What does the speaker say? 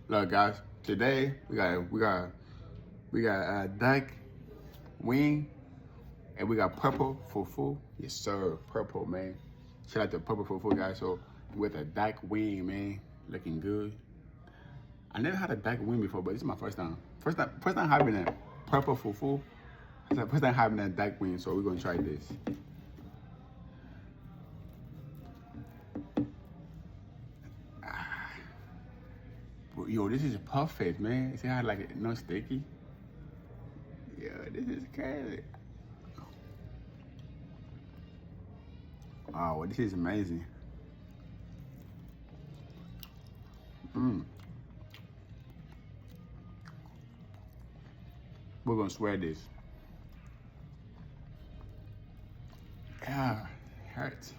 Look, guys, today we got duck wing, and we got purple fufu. Yes, sir, purple, man. Shout out to purple fufu, guys. So with a duck wing, man, looking good. I never had a duck wing before, but this is my first time. First time having a purple fufu. It's the first time having a duck wing, so we're gonna try this. Yo, this is perfect, man. See how like no sticky? Yo, this is crazy. Oh, this is amazing. We're gonna swear this. Yeah, hurts.